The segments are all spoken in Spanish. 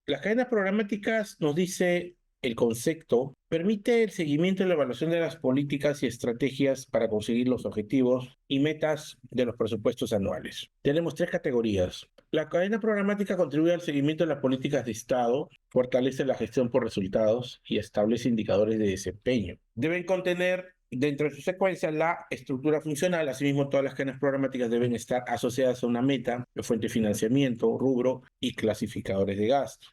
Las cadenas programáticas, nos dice el concepto, permite el seguimiento y la evaluación de las políticas y estrategias para conseguir los objetivos y metas de los presupuestos anuales. Tenemos tres categorías. La cadena programática contribuye al seguimiento de las políticas de Estado, fortalece la gestión por resultados y establece indicadores de desempeño. Deben contener dentro de su secuencia la estructura funcional. Asimismo, todas las cadenas programáticas deben estar asociadas a una meta, fuente de financiamiento, rubro y clasificadores de gasto.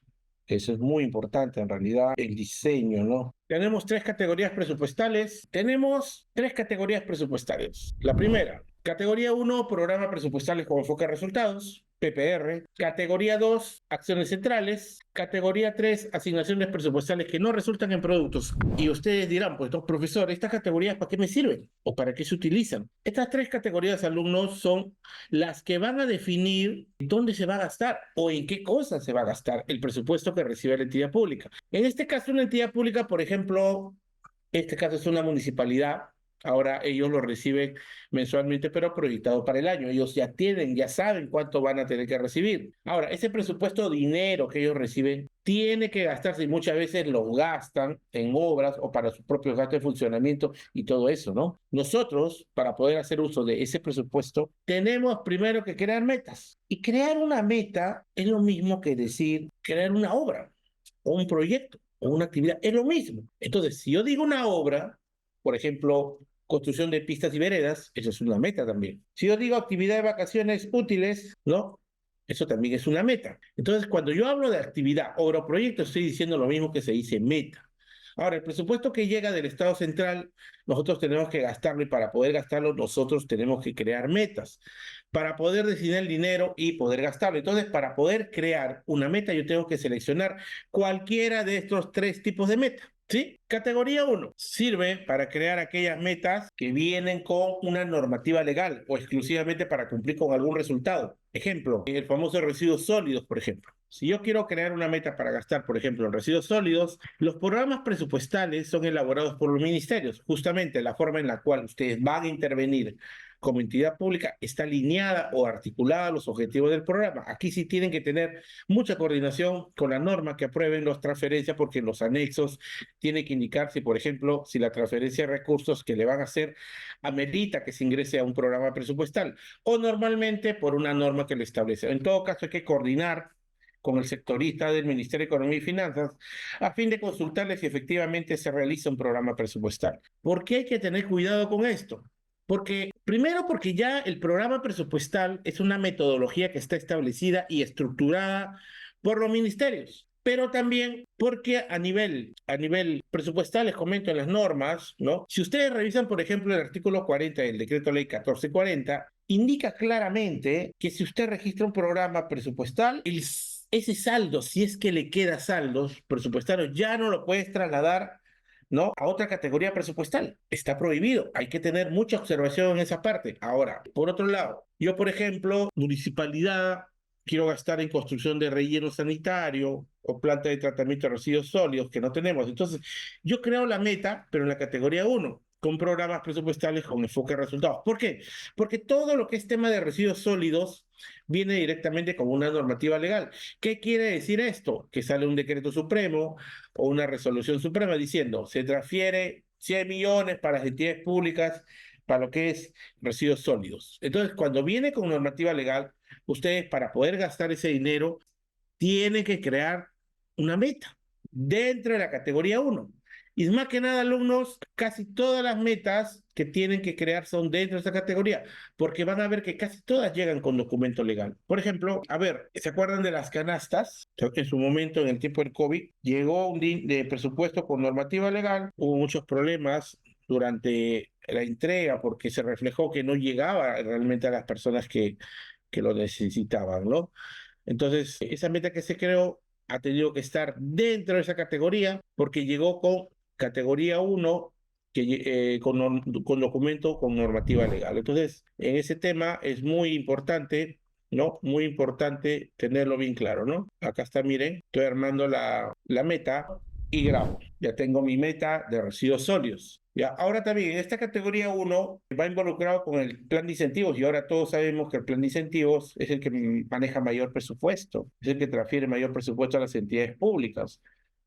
Eso es muy importante, en realidad, el diseño, ¿no? Tenemos tres categorías presupuestales. Tenemos tres categorías presupuestales. La primera, categoría 1, programa presupuestales con enfoque a resultados, PPR. Categoría 2, acciones centrales. Categoría 3, asignaciones presupuestales que no resultan en productos. Y ustedes dirán, pues, profesor, ¿estas categorías para qué me sirven? ¿O para qué se utilizan? Estas tres categorías, alumnos, son las que van a definir dónde se va a gastar o en qué cosas se va a gastar el presupuesto que recibe la entidad pública. En este caso, una entidad pública, por ejemplo, este caso es una municipalidad. Ahora ellos lo reciben mensualmente, pero proyectado para el año. Ellos ya tienen, ya saben cuánto van a tener que recibir. Ahora, ese presupuesto de dinero que ellos reciben tiene que gastarse y muchas veces lo gastan en obras o para sus propios gastos de funcionamiento y todo eso, ¿no? Nosotros, para poder hacer uso de ese presupuesto, tenemos primero que crear metas. Y crear una meta es lo mismo que decir crear una obra o un proyecto o una actividad, es lo mismo. Entonces, si yo digo una obra, por ejemplo, construcción de pistas y veredas, eso es una meta también. Si yo digo actividad de vacaciones útiles, ¿no? Eso también es una meta. Entonces, cuando yo hablo de actividad, obra o proyecto, estoy diciendo lo mismo que se dice meta. Ahora, el presupuesto que llega del Estado central, nosotros tenemos que gastarlo y para poder gastarlo, nosotros tenemos que crear metas para poder designar el dinero y poder gastarlo. Entonces, para poder crear una meta, yo tengo que seleccionar cualquiera de estos tres tipos de meta. ¿Sí? Categoría 1 sirve para crear aquellas metas que vienen con una normativa legal o exclusivamente para cumplir con algún resultado. Ejemplo, el famoso residuos sólidos, por ejemplo. Si yo quiero crear una meta para gastar, por ejemplo, en residuos sólidos, los programas presupuestales son elaborados por los ministerios. Justamente la forma en la cual ustedes van a intervenir como entidad pública está alineada o articulada a los objetivos del programa. Aquí sí tienen que tener mucha coordinación con la norma que aprueben las transferencias, porque en los anexos tiene que indicar si, por ejemplo, si la transferencia de recursos que le van a hacer amerita que se ingrese a un programa presupuestal o normalmente por una norma que lo establece. En todo caso, hay que coordinar con el sectorista del Ministerio de Economía y Finanzas a fin de consultarle si efectivamente se realiza un programa presupuestal. ¿Por qué hay que tener cuidado con esto? Porque, primero, porque ya el programa presupuestal es una metodología que está establecida y estructurada por los ministerios, pero también porque a nivel presupuestal, les comento en las normas, ¿no? Si ustedes revisan, por ejemplo, el artículo 40 del decreto ley 1440, indica claramente que si usted registra un programa presupuestal, ese saldo, si es que le queda saldos presupuestarios, ya no lo puedes trasladar, ¿no?, a otra categoría presupuestal. Está prohibido. Hay que tener mucha observación en esa parte. Ahora, por otro lado, yo, por ejemplo, municipalidad, quiero gastar en construcción de relleno sanitario o planta de tratamiento de residuos sólidos que no tenemos. Entonces, yo creo la meta, pero en la categoría 1, con programas presupuestales con enfoque a resultados. ¿Por qué? Porque todo lo que es tema de residuos sólidos viene directamente con una normativa legal. ¿Qué quiere decir esto? Que sale un decreto supremo o una resolución suprema diciendo se transfiere 100 millones para las entidades públicas para lo que es residuos sólidos. Entonces, cuando viene con normativa legal, ustedes para poder gastar ese dinero tienen que crear una meta dentro de la categoría 1. Y más que nada, alumnos, casi todas las metas que tienen que crear son dentro de esa categoría, porque van a ver que casi todas llegan con documento legal. Por ejemplo, a ver, ¿se acuerdan de las canastas? En su momento, en el tiempo del COVID, llegó un de presupuesto con normativa legal, hubo muchos problemas durante la entrega porque se reflejó que no llegaba realmente a las personas que lo necesitaban, ¿no? Entonces, esa meta que se creó ha tenido que estar dentro de esa categoría porque llegó con categoría 1 con documento con normativa legal. Entonces, en ese tema es muy importante, ¿no? Muy importante tenerlo bien claro, ¿no? Acá está, miren, estoy armando la meta y grabo. Ya tengo mi meta de residuos sólidos. Ya, ahora también, en esta categoría uno va involucrado con el plan de incentivos y ahora todos sabemos que el plan de incentivos es el que maneja mayor presupuesto, es el que transfiere mayor presupuesto a las entidades públicas.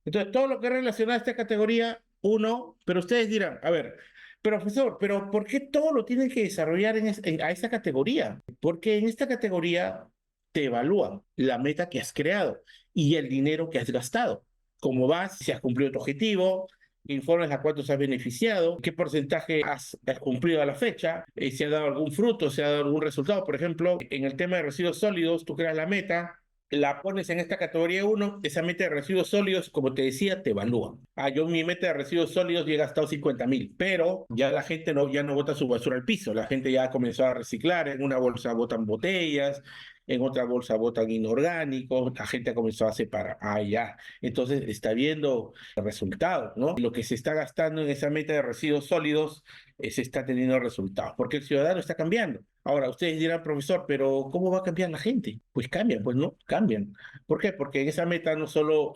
Entonces, todo lo que es relacionado a esta categoría uno, pero ustedes dirán, a ver, profesor, pero ¿por qué todo lo tienen que desarrollar a esa categoría? Porque en esta categoría te evalúan la meta que has creado y el dinero que has gastado. Cómo vas, si has cumplido tu objetivo, informes a cuántos has beneficiado, qué porcentaje has cumplido a la fecha, si ha dado algún fruto, si ha dado algún resultado. Por ejemplo, en el tema de residuos sólidos, tú creas la meta, la pones en esta categoría uno, esa meta de residuos sólidos, como te decía, te evalúan. Yo mi meta de residuos sólidos ya he gastado 50.000, pero ya la gente ya no bota su basura al piso, la gente ya ha comenzado a reciclar, en una bolsa botan botellas, en otra bolsa botan inorgánicos, la gente ha comenzado a separar. Ya. Entonces está viendo resultados, ¿no? Lo que se está gastando en esa meta de residuos sólidos se está teniendo resultados, porque el ciudadano está cambiando. Ahora, ustedes dirán, profesor, pero ¿cómo va a cambiar la gente? Pues cambian, pues no, cambian. ¿Por qué? Porque en esa meta no solo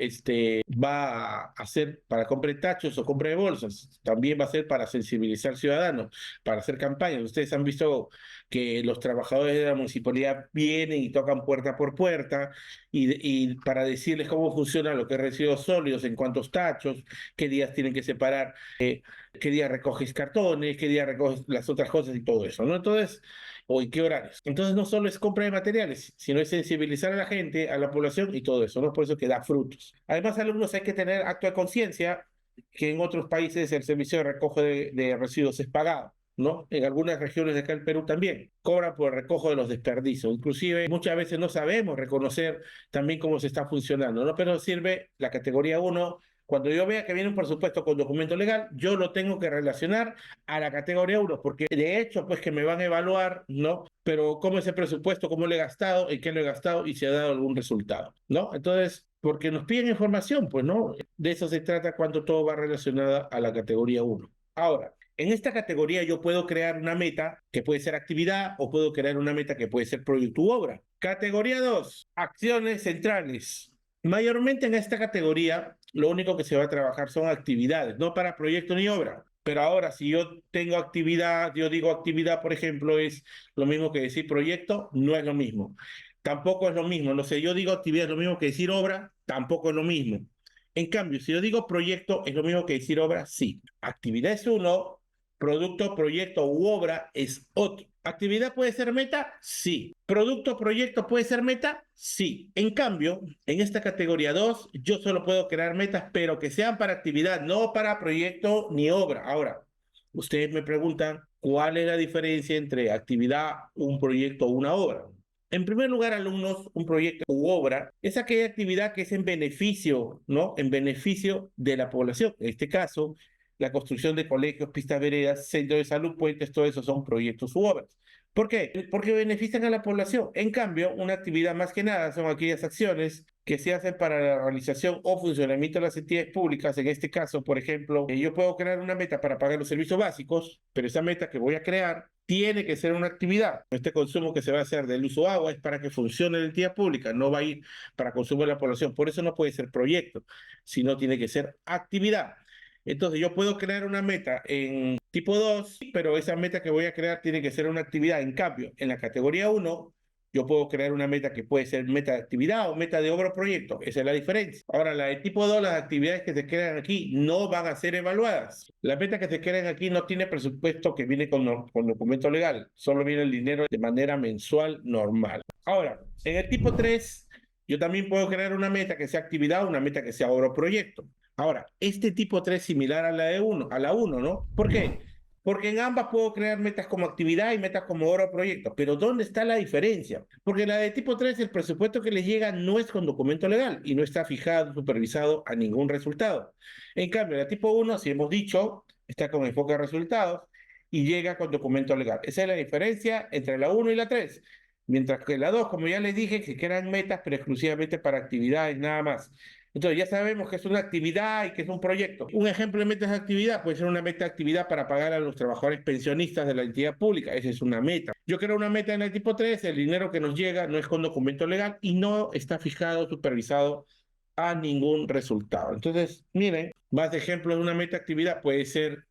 va a ser para compra de tachos o compra de bolsas, también va a ser para sensibilizar al ciudadano, para hacer campañas. Ustedes han visto que los trabajadores de la municipalidad vienen y tocan puerta por puerta y para decirles cómo funciona lo que es residuos sólidos, en cuántos tachos, qué días tienen que separar, qué día recoges cartones, qué día recoges las otras cosas y todo eso, ¿no? Entonces, o en qué horarios. Entonces, no solo es compra de materiales, sino es sensibilizar a la gente, a la población y todo eso, ¿no? Por eso que da frutos. Además, alumnos, hay que tener acto de conciencia, que en otros países el servicio de recojo de residuos es pagado. ¿No? En algunas regiones de acá del Perú también cobran por el recojo de los desperdicios. Inclusive muchas veces no sabemos reconocer también cómo se está funcionando, ¿no? Pero sirve la categoría uno. Cuando yo vea que viene un presupuesto con documento legal, yo lo tengo que relacionar a la categoría uno, porque de hecho, pues que me van a evaluar, ¿no? Pero cómo ese presupuesto, cómo lo he gastado, en qué lo he gastado y si ha dado algún resultado, ¿no? Entonces, porque nos piden información, pues, ¿no? De eso se trata cuando todo va relacionado a la categoría uno. Ahora, en esta categoría yo puedo crear una meta que puede ser actividad o puedo crear una meta que puede ser proyecto u obra. Categoría 2, acciones centrales. Mayormente en esta categoría lo único que se va a trabajar son actividades, no para proyecto ni obra. Pero ahora, si yo tengo actividad, yo digo actividad, por ejemplo, es lo mismo que decir proyecto, no es lo mismo. Tampoco es lo mismo. No sé, yo digo actividad es lo mismo que decir obra, tampoco es lo mismo. En cambio, si yo digo proyecto, es lo mismo que decir obra, sí. Actividad es uno, producto, proyecto u obra es otro. ¿Actividad puede ser meta? Sí. ¿Producto, proyecto puede ser meta? Sí. En cambio, en esta categoría 2, yo solo puedo crear metas, pero que sean para actividad, no para proyecto ni obra. Ahora, ustedes me preguntan, ¿cuál es la diferencia entre actividad, un proyecto o una obra? En primer lugar, alumnos, un proyecto u obra es aquella actividad que es en beneficio, ¿no? En beneficio de la población. En este caso, la construcción de colegios, pistas veredas, centros de salud, puentes, todo eso son proyectos u obras. ¿Por qué? Porque benefician a la población. En cambio, una actividad más que nada son aquellas acciones que se hacen para la realización o funcionamiento de las entidades públicas. En este caso, por ejemplo, yo puedo crear una meta para pagar los servicios básicos, pero esa meta que voy a crear tiene que ser una actividad. Este consumo que se va a hacer del uso de agua es para que funcione la entidad pública, no va a ir para consumo de la población. Por eso no puede ser proyecto, sino tiene que ser actividad. Entonces yo puedo crear una meta en tipo 2, pero esa meta que voy a crear tiene que ser una actividad. En cambio, en la categoría uno, yo puedo crear una meta que puede ser meta de actividad o meta de obra o proyecto. Esa es la diferencia. Ahora, la de tipo 2, las actividades que se crean aquí no van a ser evaluadas. La meta que se crean aquí no tiene presupuesto que viene con documento legal. Solo viene el dinero de manera mensual normal. Ahora, en el tipo 3, yo también puedo crear una meta que sea actividad o una meta que sea obra o proyecto. Ahora, este tipo 3 es similar a la de uno, a la uno, ¿no? ¿Por qué? Porque en ambas puedo crear metas como actividad y metas como obra o proyecto. Pero ¿dónde está la diferencia? Porque la de tipo 3, el presupuesto que les llega no es con documento legal y no está fijado, supervisado a ningún resultado. En cambio, la tipo uno, si hemos dicho, está con enfoque a resultados y llega con documento legal. Esa es la diferencia entre la uno y la 3. Mientras que la 2, como ya les dije, que crean metas, pero exclusivamente para actividades nada más. Entonces ya sabemos que es una actividad y que es un proyecto. Un ejemplo de meta de actividad puede ser una meta de actividad para pagar a los trabajadores pensionistas de la entidad pública. Esa es una meta. Yo creo una meta en el tipo 3, el dinero que nos llega no es con documento legal y no está fijado, supervisado a ningún resultado. Entonces, miren, más de ejemplos de una meta de actividad puede ser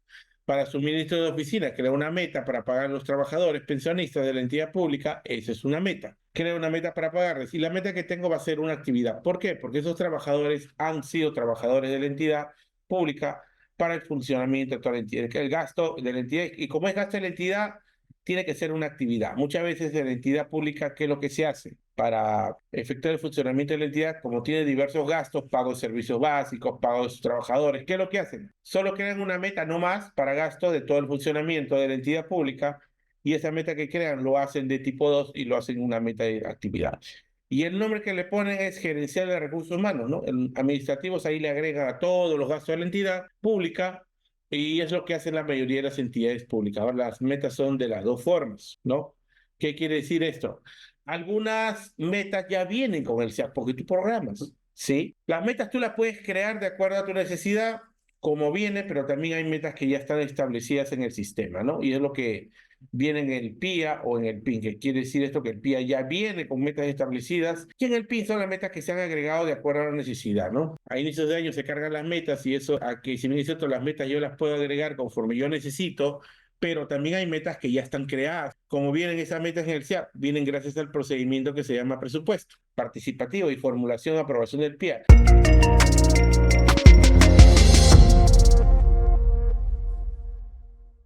para suministro de oficina, crea una meta para pagar a los trabajadores pensionistas de la entidad pública, esa es una meta. Crea una meta para pagarles y la meta que tengo va a ser una actividad. ¿Por qué? Porque esos trabajadores han sido trabajadores de la entidad pública para el funcionamiento de toda la entidad, el gasto de la entidad, y como es gasto de la entidad, tiene que ser una actividad. Muchas veces de la entidad pública, ¿qué es lo que se hace? Para efectuar el funcionamiento de la entidad, como tiene diversos gastos, pagos de servicios básicos, pagos de sus trabajadores, ¿qué es lo que hacen? Solo crean una meta no más para gastos de todo el funcionamiento de la entidad pública y esa meta que crean lo hacen de tipo 2 y lo hacen una meta de actividad. Y el nombre que le ponen es gerencial de recursos humanos, ¿no? El administrativos ahí le agregan a todos los gastos de la entidad pública y es lo que hacen la mayoría de las entidades públicas. Ahora, las metas son de las dos formas, ¿no? ¿Qué quiere decir esto? Algunas metas ya vienen con el SEAP porque tú programas, ¿sí? Las metas tú las puedes crear de acuerdo a tu necesidad, como viene, pero también hay metas que ya están establecidas en el sistema, ¿no? Y es lo que viene en el PIA o en el PIN, que quiere decir esto que el PIA ya viene con metas establecidas y en el PIN son las metas que se han agregado de acuerdo a la necesidad, ¿no? A inicios de año se cargan las metas y eso, a que si bien es cierto, las metas yo las puedo agregar conforme yo necesito, pero también hay metas que ya están creadas. Como vienen esas metas en el SEAP, vienen gracias al procedimiento que se llama presupuesto participativo y formulación de aprobación del PIA.